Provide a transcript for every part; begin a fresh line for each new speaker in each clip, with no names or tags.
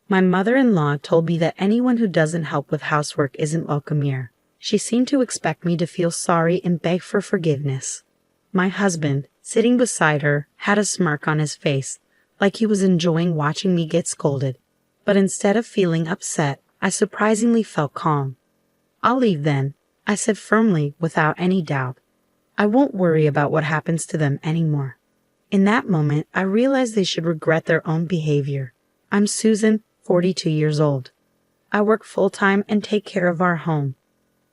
My mother-in-law told me that anyone who doesn't help with housework isn't welcome here. She seemed to expect me to feel sorry and beg for forgiveness. My husband, sitting beside her, had a smirk on his face, like he was enjoying watching me get scolded. But instead of feeling upset, I surprisingly felt calm. "I'll leave then," I said firmly, without any doubt. "I won't worry about what happens to them anymore." In that moment, I realized they should regret their own behavior. I'm Susan, 42 years old. I work full-time and take care of our home.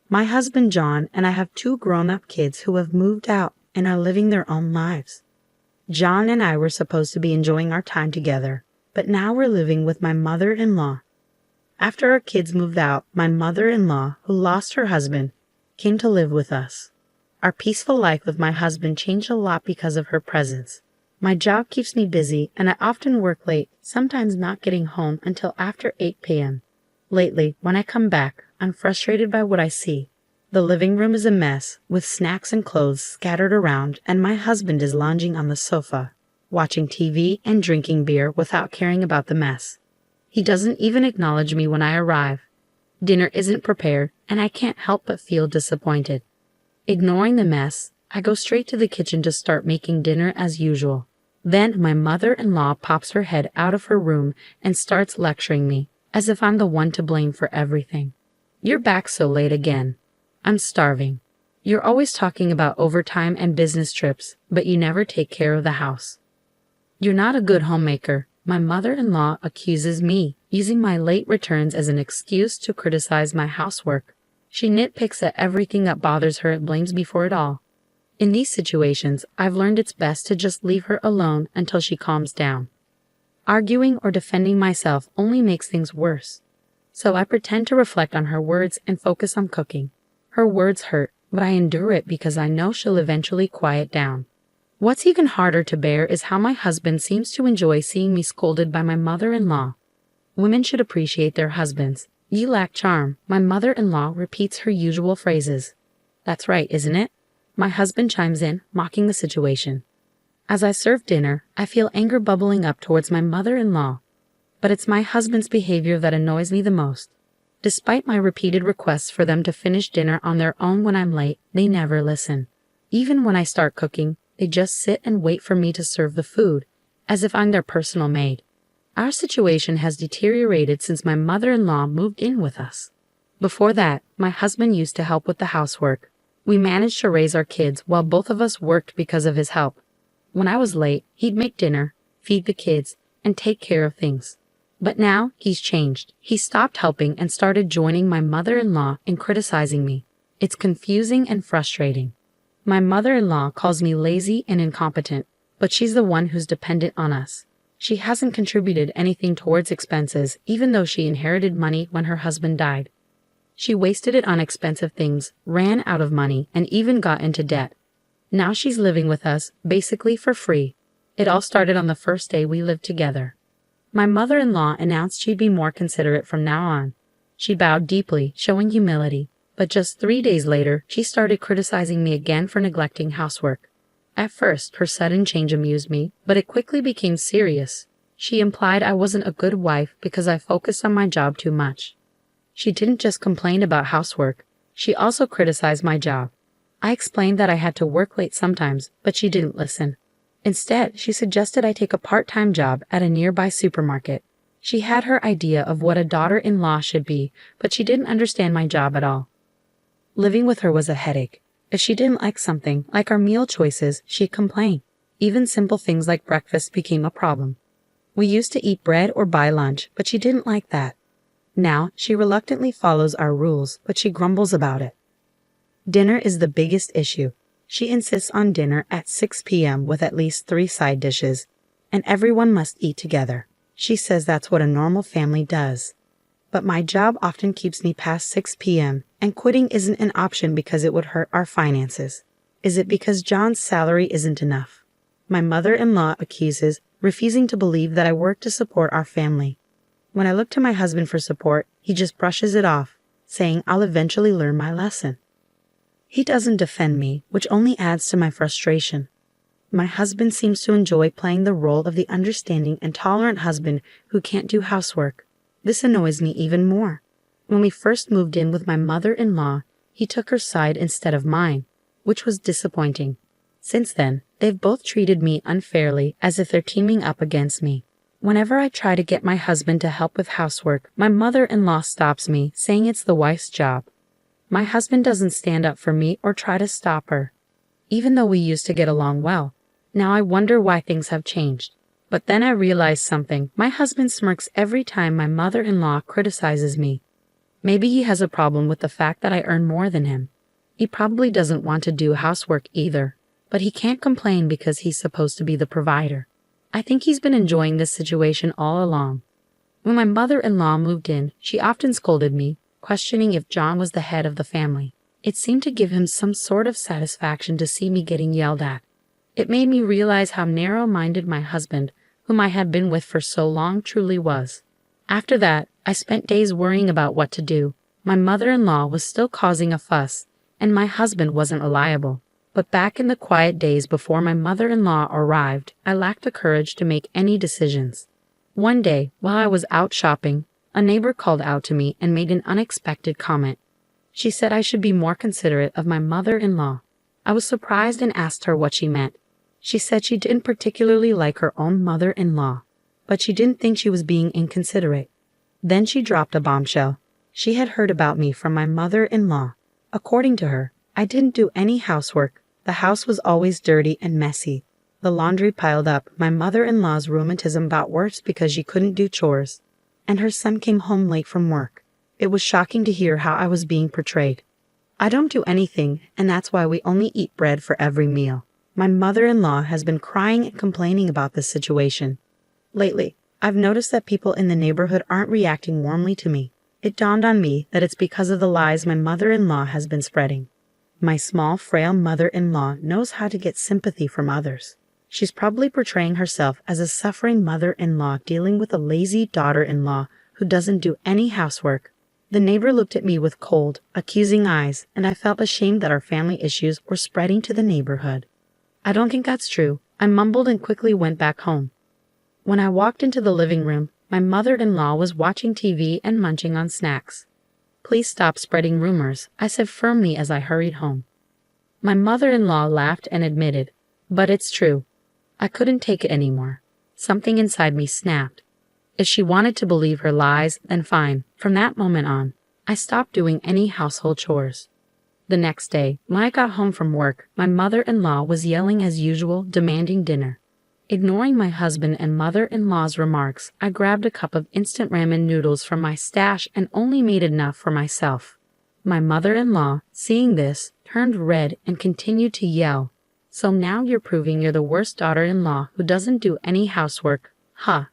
My husband John and I have 2 grown-up kids who have moved out and are living their own lives. John and I were supposed to be enjoying our time together, but now we're living with my mother-in-law. After our kids moved out, my mother-in-law, who lost her husband, came to live with us. Our peaceful life with my husband changed a lot because of her presence. My job keeps me busy, and I often work late, sometimes not getting home until after 8 p.m. Lately, when I come back, I'm frustrated by what I see. The living room is a mess, with snacks and clothes scattered around, and my husband is lounging on the sofa, watching TV and drinking beer without caring about the mess. He doesn't even acknowledge me when I arrive. Dinner isn't prepared, and I can't help but feel disappointed. Ignoring the mess, I go straight to the kitchen to start making dinner as usual. Then my mother-in-law pops her head out of her room and starts lecturing me, as if I'm the one to blame for everything. "You're back so late again. I'm starving. You're always talking about overtime and business trips, but you never take care of the house. You're not a good homemaker." My mother-in-law accuses me, using my late returns as an excuse to criticize my housework. She nitpicks at everything that bothers her and blames me for it all. In these situations, I've learned it's best to just leave her alone until she calms down. Arguing or defending myself only makes things worse. So I pretend to reflect on her words and focus on cooking. Her words hurt, but I endure it because I know she'll eventually quiet down. What's even harder to bear is how my husband seems to enjoy seeing me scolded by my mother-in-law. Women should appreciate their husbands. "You lack charm," my mother-in-law repeats her usual phrases. "That's right, isn't it?" My husband chimes in, mocking the situation. As I serve dinner, I feel anger bubbling up towards my mother-in-law. But it's my husband's behavior that annoys me the most. Despite my repeated requests for them to finish dinner on their own when I'm late, they never listen. Even when I start cooking, they just sit and wait for me to serve the food, as if I'm their personal maid. Our situation has deteriorated since my mother-in-law moved in with us. Before that, my husband used to help with the housework. We managed to raise our kids while both of us worked because of his help. When I was late, he'd make dinner, feed the kids, and take care of things. But now, he's changed. He stopped helping and started joining my mother-in-law in criticizing me. It's confusing and frustrating. My mother-in-law calls me lazy and incompetent, but she's the one who's dependent on us. She hasn't contributed anything towards expenses, even though she inherited money when her husband died. She wasted it on expensive things, ran out of money, and even got into debt. Now she's living with us, basically for free. It all started on the first day we lived together. My mother-in-law announced she'd be more considerate from now on. She bowed deeply, showing humility. But just 3 days later, she started criticizing me again for neglecting housework. At first, her sudden change amused me, but it quickly became serious. She implied I wasn't a good wife because I focused on my job too much. She didn't just complain about housework, she also criticized my job. I explained that I had to work late sometimes, but she didn't listen. Instead, she suggested I take a part-time job at a nearby supermarket. She had her idea of what a daughter-in-law should be, but she didn't understand my job at all. Living with her was a headache. If she didn't like something, like our meal choices, she'd complain. Even simple things like breakfast became a problem. We used to eat bread or buy lunch, but she didn't like that. Now, she reluctantly follows our rules, but she grumbles about it. Dinner is the biggest issue. She insists on dinner at 6 p.m. with at least 3 side dishes, and everyone must eat together. She says that's what a normal family does. But my job often keeps me past 6 p.m., and quitting isn't an option because it would hurt our finances. Is it because John's salary isn't enough? My mother-in-law accuses, refusing to believe that I work to support our family. When I look to my husband for support, he just brushes it off, saying I'll eventually learn my lesson. He doesn't defend me, which only adds to my frustration. My husband seems to enjoy playing the role of the understanding and tolerant husband who can't do housework. This annoys me even more. When we first moved in with my mother-in-law, he took her side instead of mine, which was disappointing. Since then, they've both treated me unfairly, as if they're teaming up against me. Whenever I try to get my husband to help with housework, my mother-in-law stops me, saying it's the wife's job. My husband doesn't stand up for me or try to stop her, even though we used to get along well. Now I wonder why things have changed. But then I realize something. My husband smirks every time my mother-in-law criticizes me. Maybe he has a problem with the fact that I earn more than him. He probably doesn't want to do housework either, but he can't complain because he's supposed to be the provider. I think he's been enjoying this situation all along. When my mother-in-law moved in, she often scolded me, questioning if John was the head of the family. It seemed to give him some sort of satisfaction to see me getting yelled at. It made me realize how narrow-minded my husband, whom I had been with for so long, truly was. After that, I spent days worrying about what to do. My mother-in-law was still causing a fuss, and my husband wasn't reliable. But back in the quiet days before my mother-in-law arrived, I lacked the courage to make any decisions. One day, while I was out shopping, a neighbor called out to me and made an unexpected comment. She said I should be more considerate of my mother-in-law. I was surprised and asked her what she meant. She said she didn't particularly like her own mother-in-law, but she didn't think she was being inconsiderate. Then she dropped a bombshell. She had heard about me from my mother-in-law. According to her, I didn't do any housework. The house was always dirty and messy. The laundry piled up. My mother-in-law's rheumatism got worse because she couldn't do chores. And her son came home late from work. It was shocking to hear how I was being portrayed. I don't do anything, and that's why we only eat bread for every meal. My mother-in-law has been crying and complaining about this situation. Lately, I've noticed that people in the neighborhood aren't reacting warmly to me. It dawned on me that it's because of the lies my mother-in-law has been spreading. My small, frail mother-in-law knows how to get sympathy from others. She's probably portraying herself as a suffering mother-in-law dealing with a lazy daughter-in-law who doesn't do any housework. The neighbor looked at me with cold, accusing eyes, and I felt ashamed that our family issues were spreading to the neighborhood. I don't think that's true. I mumbled and quickly went back home. When I walked into the living room, my mother-in-law was watching TV and munching on snacks. "Please stop spreading rumors," I said firmly as I hurried home. My mother-in-law laughed and admitted, "But it's true." I couldn't take it anymore. Something inside me snapped. If she wanted to believe her lies, then fine. From that moment on, I stopped doing any household chores. The next day, when I got home from work, my mother-in-law was yelling as usual, demanding dinner. Ignoring my husband and mother-in-law's remarks, I grabbed a cup of instant ramen noodles from my stash and only made enough for myself. My mother-in-law, seeing this, turned red and continued to yell. "So now you're proving you're the worst daughter-in-law who doesn't do any housework. Huh.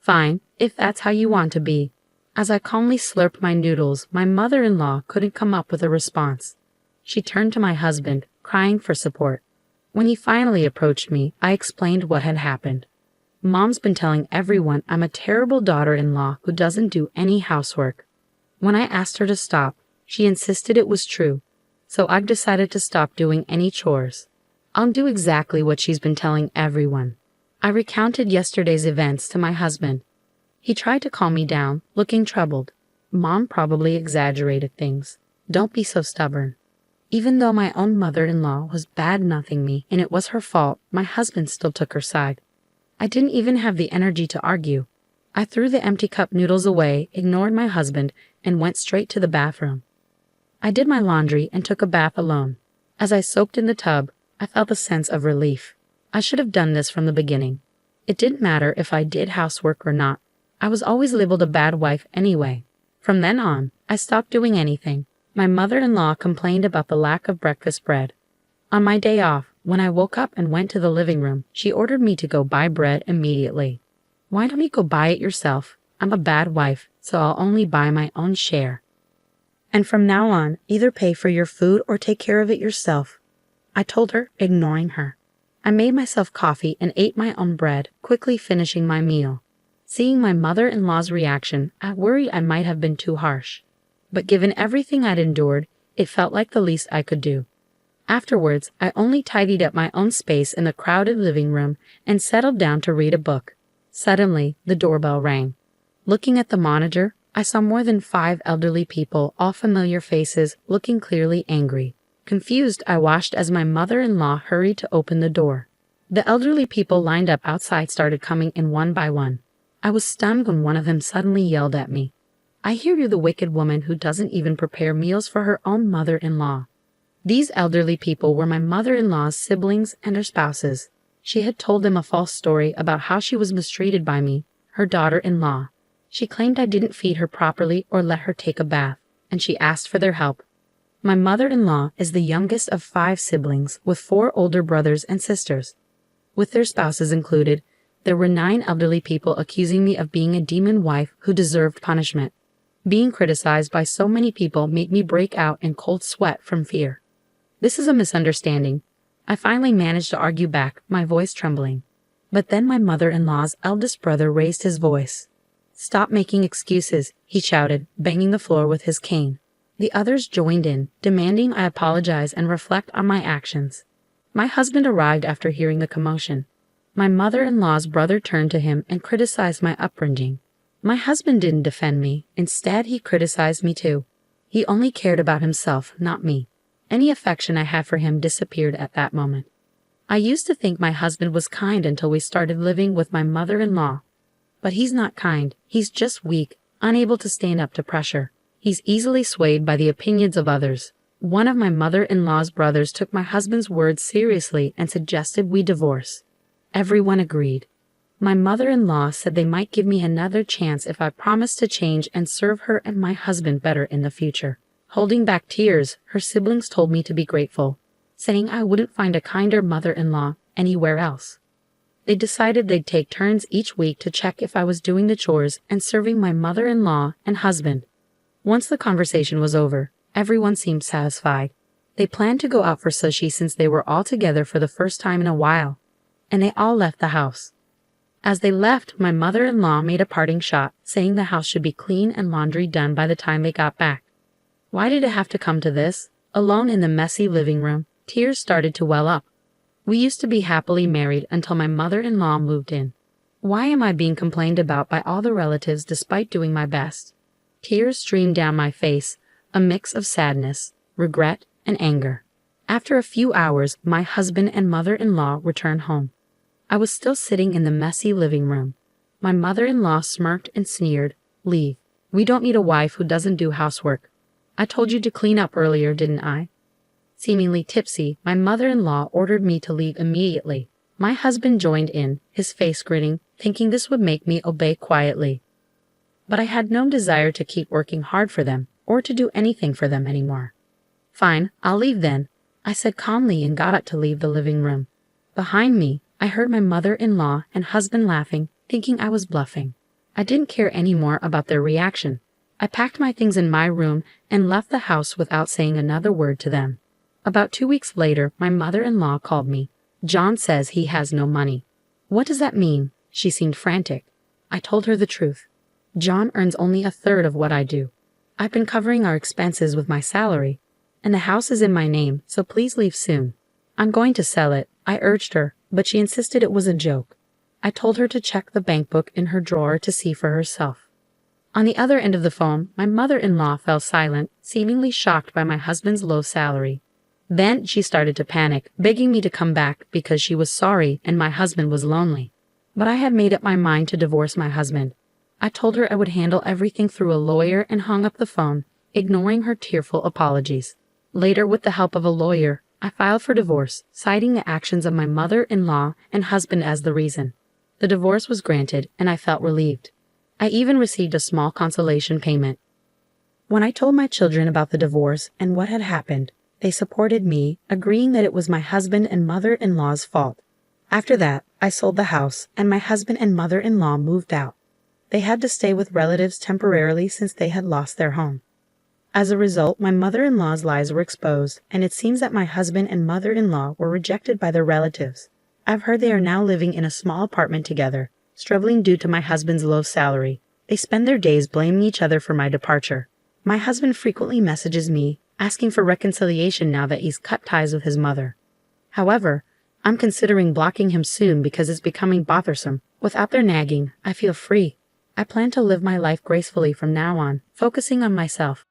Fine, if that's how you want to be." As I calmly slurped my noodles, my mother-in-law couldn't come up with a response. She turned to my husband, crying for support. When he finally approached me, I explained what had happened. "Mom's been telling everyone I'm a terrible daughter-in-law who doesn't do any housework." When I asked her to stop, she insisted it was true. So I've decided to stop doing any chores. I'll do exactly what she's been telling everyone. I recounted yesterday's events to my husband. He tried to calm me down, looking troubled. "Mom probably exaggerated things. Don't be so stubborn." Even though my own mother-in-law was bad-mouthing me and it was her fault, my husband still took her side. I didn't even have the energy to argue. I threw the empty cup noodles away, ignored my husband, and went straight to the bathroom. I did my laundry and took a bath alone. As I soaked in the tub, I felt a sense of relief. I should have done this from the beginning. It didn't matter if I did housework or not. I was always labeled a bad wife anyway. From then on, I stopped doing anything. My mother-in-law complained about the lack of breakfast bread. On my day off, when I woke up and went to the living room, she ordered me to go buy bread immediately. "Why don't you go buy it yourself? I'm a bad wife, so I'll only buy my own share. And from now on, either pay for your food or take care of it yourself," I told her, ignoring her. I made myself coffee and ate my own bread, quickly finishing my meal. Seeing my mother-in-law's reaction, I worried I might have been too harsh. But given everything I'd endured, it felt like the least I could do. Afterwards, I only tidied up my own space in the crowded living room and settled down to read a book. Suddenly, the doorbell rang. Looking at the monitor, I saw more than 5 elderly people, all familiar faces, looking clearly angry. Confused, I watched as my mother-in-law hurried to open the door. The elderly people lined up outside started coming in one by one. I was stunned when one of them suddenly yelled at me, "I hear you're the wicked woman who doesn't even prepare meals for her own mother-in-law." These elderly people were my mother-in-law's siblings and her spouses. She had told them a false story about how she was mistreated by me, her daughter-in-law. She claimed I didn't feed her properly or let her take a bath, and she asked for their help. My mother-in-law is the youngest of 5 siblings, with 4 older brothers and sisters. With their spouses included, there were 9 elderly people accusing me of being a demon wife who deserved punishment. Being criticized by so many people made me break out in cold sweat from fear. "This is a misunderstanding." I finally managed to argue back, my voice trembling. But then my mother-in-law's eldest brother raised his voice. "Stop making excuses," he shouted, banging the floor with his cane. The others joined in, demanding I apologize and reflect on my actions. My husband arrived after hearing the commotion. My mother-in-law's brother turned to him and criticized my upbringing. My husband didn't defend me. Instead, he criticized me too. He only cared about himself, not me. Any affection I had for him disappeared at that moment. I used to think my husband was kind until we started living with my mother-in-law. But he's not kind. He's just weak, unable to stand up to pressure. He's easily swayed by the opinions of others. One of my mother-in-law's brothers took my husband's words seriously and suggested we divorce. Everyone agreed. My mother-in-law said they might give me another chance if I promised to change and serve her and my husband better in the future. Holding back tears, her siblings told me to be grateful, saying I wouldn't find a kinder mother-in-law anywhere else. They decided they'd take turns each week to check if I was doing the chores and serving my mother-in-law and husband. Once the conversation was over, everyone seemed satisfied. They planned to go out for sushi since they were all together for the first time in a while, and they all left the house. As they left, my mother-in-law made a parting shot, saying the house should be clean and laundry done by the time they got back. Why did it have to come to this? Alone in the messy living room, tears started to well up. We used to be happily married until my mother-in-law moved in. Why am I being complained about by all the relatives despite doing my best? Tears streamed down my face, a mix of sadness, regret, and anger. After a few hours, my husband and mother-in-law returned home. I was still sitting in the messy living room. My mother-in-law smirked and sneered, "Leave. We don't need a wife who doesn't do housework. I told you to clean up earlier, didn't I?" Seemingly tipsy, my mother-in-law ordered me to leave immediately. My husband joined in, his face grinning, thinking this would make me obey quietly. But I had no desire to keep working hard for them, or to do anything for them anymore. "Fine, I'll leave then," I said calmly and got up to leave the living room. Behind me, I heard my mother-in-law and husband laughing, thinking I was bluffing. I didn't care anymore about their reaction. I packed my things in my room and left the house without saying another word to them. About 2 weeks later, my mother-in-law called me. "John says he has no money." "What does that mean?" She seemed frantic. I told her the truth. "John earns only a third of what I do. I've been covering our expenses with my salary, and the house is in my name, so please leave soon. I'm going to sell it," I urged her, but she insisted it was a joke. I told her to check the bank book in her drawer to see for herself. On the other end of the phone, my mother-in-law fell silent, seemingly shocked by my husband's low salary. Then she started to panic, begging me to come back because she was sorry and my husband was lonely. But I had made up my mind to divorce my husband. I told her I would handle everything through a lawyer and hung up the phone, ignoring her tearful apologies. Later, with the help of a lawyer, I filed for divorce, citing the actions of my mother-in-law and husband as the reason. The divorce was granted, and I felt relieved. I even received a small consolation payment. When I told my children about the divorce and what had happened, they supported me, agreeing that it was my husband and mother-in-law's fault. After that, I sold the house, and my husband and mother-in-law moved out. They had to stay with relatives temporarily since they had lost their home. As a result, my mother-in-law's lies were exposed, and it seems that my husband and mother-in-law were rejected by their relatives. I've heard they are now living in a small apartment together, struggling due to my husband's low salary. They spend their days blaming each other for my departure. My husband frequently messages me, asking for reconciliation now that he's cut ties with his mother. However, I'm considering blocking him soon because it's becoming bothersome. Without their nagging, I feel free. I plan to live my life gracefully from now on, focusing on myself,